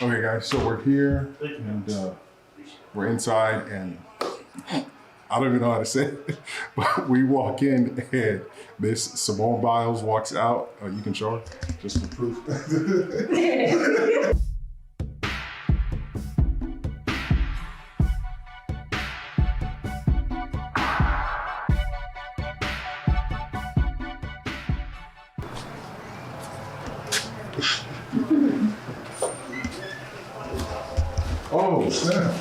Okay guys, so we're here and we're inside and I don't even know how to say it, but we walk in and Miss Simone Biles walks out. You can show her, just for proof. Oh snap.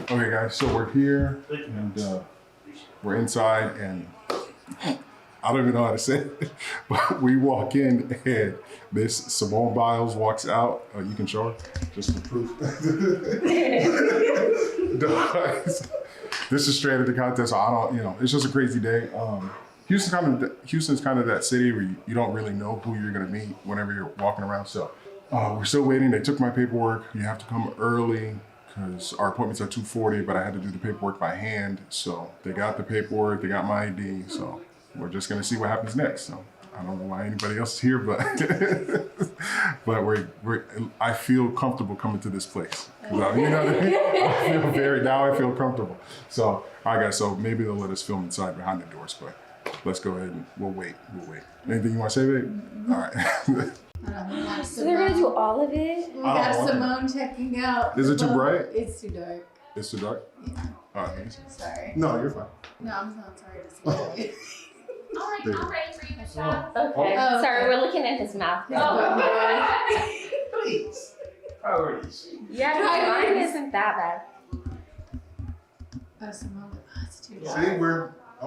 Okay guys, so we're here and we're inside and I don't even know how to say it, but we walk in and Miss Simone Biles walks out. You can show her, just for proof. Guys, this is Straight Outta Content, so I don't, it's just a crazy day. Houston's kind of that city where you don't really know who you're gonna meet whenever you're walking around. So we're still waiting. They took my paperwork. You have to come early because our appointment's at 2:40, but I had to do the paperwork by hand. So they got the paperwork, they got my ID. So we're just gonna see what happens next. So I don't know why anybody else is here, but but I feel comfortable coming to this place. You know what I mean? I feel comfortable. So all right guys, so maybe they'll let us film inside behind the doors, but let's go ahead and we'll wait. Anything you want to say, babe? All right. So they're gonna do all of it? We got Simone checking out. Is it too bright? It's too dark. It's too dark? Yeah. All right. Sorry. No, you're fine. No, I'm so sorry to see you. I'm ready for you, Michelle. Okay. Oh, Sorry, okay. we're looking at his mouth. Please. Priorities. Yeah, mine isn't that bad. Oh, Simone. Oh, it's too dark. See, we're A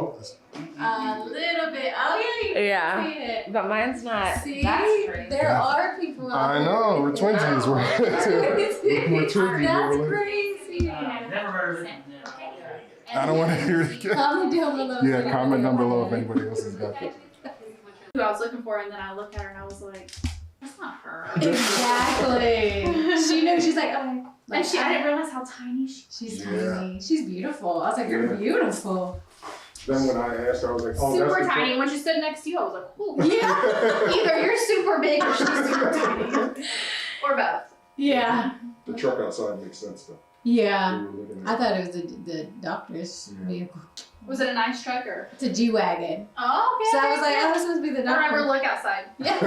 little bit. Oh, yeah, you Yeah. can see it. But mine's not. See, That's crazy. there are people out I there. know, we're twinsies. We're twinsies. That's Really. crazy. Never heard of it. I don't want to hear it again. Comment down below. Yeah, comment down below if anybody else has got it. Who I was looking for, and then I looked at her and I was like, that's not her. Exactly. She knows. She's like, oh. And I didn't realize how tiny she was. She's Yeah. tiny. She's beautiful. I was like, you're Yeah. beautiful. Then when I asked her, I was like, oh, Super that's the tiny. When she stood next to you, I was like, ooh. Yeah. Either you're super big or she's super tiny. Or both. Yeah. The truck outside makes sense though. Yeah. We were looking I at thought it was the doctor's Yeah. vehicle. Was it a nice truck or? It's a G-Wagon. Oh, okay. So I was like, oh, this must be the Don't ever doctor. look outside. Yeah.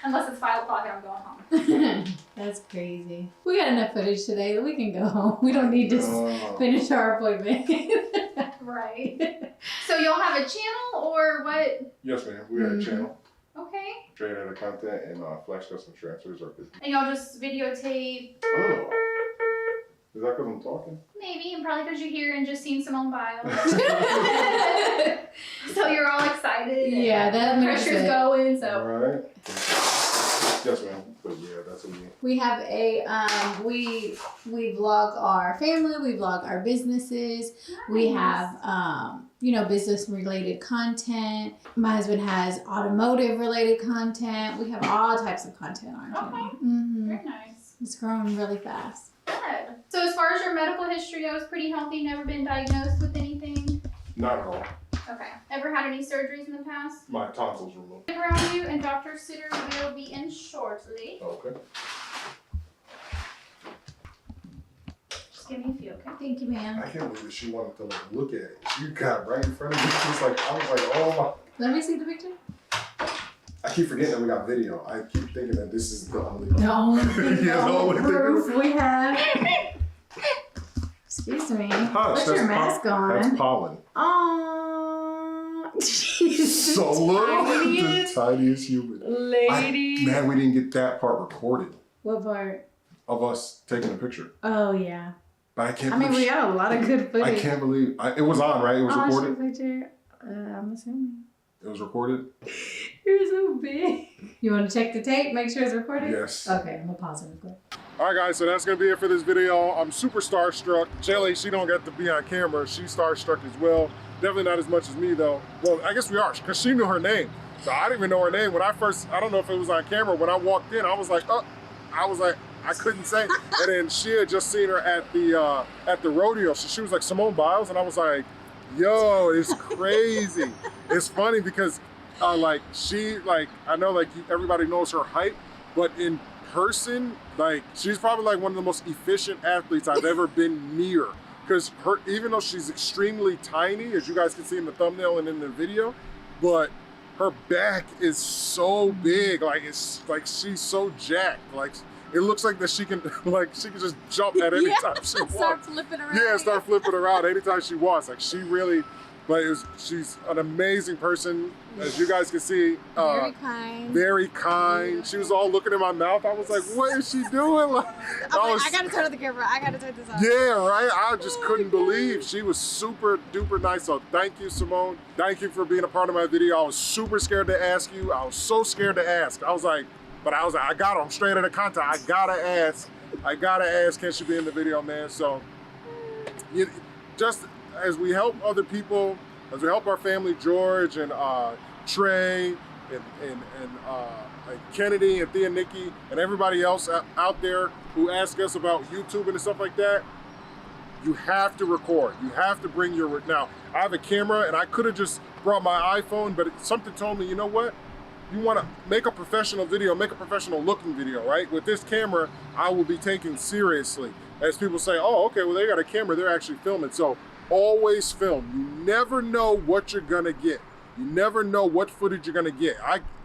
Unless it's 5 o'clock and I'm going home. That's crazy. We got enough footage today that we can go home. We don't need to Oh. finish our appointment. Right. So you'll have a channel or what? Yes, ma'am. We had a channel, Okay. Straight Outta Content, and Flash Custom Transfers are business. And y'all just videotape, Oh. Is that because I'm talking? maybe, and probably because you're here and just seen Simone Biles. So you're all excited. and Yeah, that makes pressure's it. going, All so. right. Yes, ma'am. But yeah, that's what we mean. We have a we vlog our family, we vlog our businesses. We have business related content. My husband has automotive related content. We have all types of content on our channel. Mm-hmm. Very nice. It's growing really fast. Good. So as far as your medical history goes, pretty healthy, never been diagnosed with anything? Not at all. Okay. Ever had any surgeries in the past? My tonsils removed. Stick around you, and Dr. Sitter will be in shortly. Okay. Just give me a few, okay? Thank you, ma'am. I can't believe that she wanted to look at it. She got right in front of me. She was like, I was like, oh Let me see the picture. my. I keep forgetting that we got video. I keep thinking that this is the only. The only thing, Yeah, the the only only proof we have. Excuse me. Hush, Put your mask on. That's pollen. Aww. She's So look, the tiniest tiniest human. lady. Man, we didn't get that part recorded What part? of us taking a picture. Oh yeah. But I can't. I mean, believe we got a lot of good footage. I can't believe it was on, right? It was Oh, recorded. picture. I'm assuming. It was recorded. You're so big. You want to check the tape? Make sure it's recorded. Yes. Okay, I'm gonna pause it real quick. All right, guys. So that's gonna be it for this video. I'm super starstruck. Shelly, she don't get to be on camera. She's starstruck as well. Definitely not as much as me though. Well, I guess we are, because she knew her name. So I didn't even know her name when I first. I don't know if it was on camera. When I walked in, I was like, I couldn't say. And then she had just seen her at the rodeo. So she was like, Simone Biles, and I was like, yo, it's crazy. It's funny because I know everybody knows her height, but in person, like she's probably like one of the most efficient athletes I've ever been near. Because her, even though she's extremely tiny, as you guys can see in the thumbnail and in the video, but her back is so big, like it's like she's so jacked, like it looks like that she can just jump at any time she wants. Start flipping around. Yeah, start flipping around anytime she wants. Like she really, but she's an amazing person, as you guys can see. Very kind. Very kind. She was all looking in my mouth. I was like, what is she doing? Like, I gotta turn on the camera. I gotta turn this on. yeah, right? I just couldn't believe. She was super duper nice. So thank you, Simone. Thank you for being a part of my video. I was super scared to ask you. I was so scared to ask. I was like, I got her. I'm straight out of content. I gotta ask. Can she be in the video, man? So just as we help other people, as we help our family, George and Trey and Kennedy and Thea Nikki and everybody else out there who ask us about YouTube and stuff like that, you have to record. You have to bring your, now I have a camera and I could have just brought my iPhone, but something told me, you know what? You want to make a professional video, make a professional looking video, right? With this camera, I will be taken seriously. As people say, oh, okay, well, they got a camera, they're actually filming. So always film. You never know what you're gonna get. You never know what footage you're gonna get.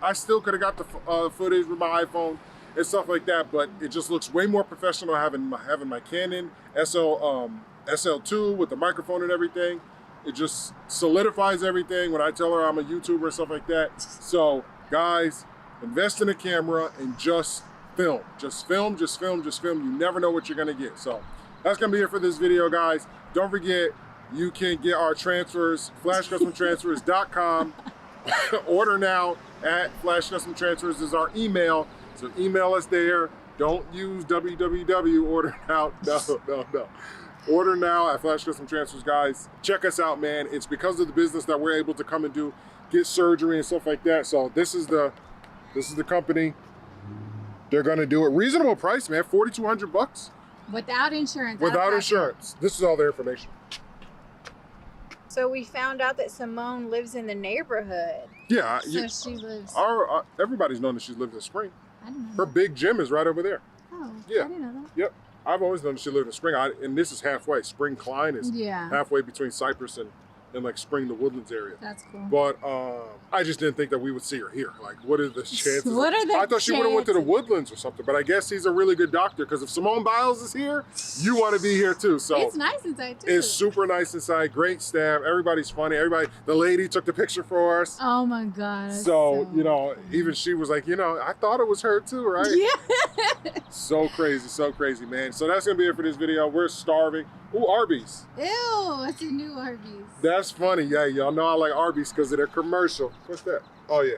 I still could have got the footage with my iPhone and stuff like that, but it just looks way more professional having my Canon SL2 with the microphone and everything. It just solidifies everything when I tell her I'm a YouTuber and stuff like that. So guys, invest in a camera and just film. Just film, just film, just film. You never know what you're gonna get. So that's gonna be it for this video, guys. Don't forget, you can get our transfers, flashcustomtransfers.com. Order now at flashcustomtransfers is our email. So email us there. Don't use www, order now. No. Order now at Flash Custom Transfers, guys. Check us out, man. It's because of the business that we're able to come and get surgery and stuff like that. So this is the company. They're gonna do it. Reasonable price, man. $4,200. Without insurance. Without insurance. This is all their information. So we found out that Simone lives in the neighborhood. Yeah. So she lives. Everybody's known that she lives in Spring. I didn't know. Her big gym is right over there. Oh, Yeah. I didn't know that. Yep. I've always known that she lived in Spring. And this is halfway. Spring Klein is Yeah. halfway between Cypress and like Spring, the Woodlands area. That's cool. But I just didn't think that we would see her here. Like, what are the chances? What are the I thought she would have went to the chances? Woodlands or something. But I guess he's a really good doctor, because if Simone Biles is here, you want to be here too. So It's nice inside too. it's super nice inside. Great staff. Everybody's funny. The lady took the picture for us. Oh my God. that's So, you know, funny. even she was like, I thought it was her too, right? Yeah. So crazy, man. So that's going to be it for this video. We're starving. Ooh, Arby's. Ew, it's a new Arby's. That's funny. Yeah, y'all know I like Arby's because of their commercial. What's that? Oh, yeah.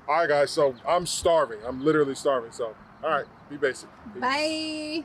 All right, guys. So I'm starving. I'm literally starving. So, all right. Be basic. Peace. Bye.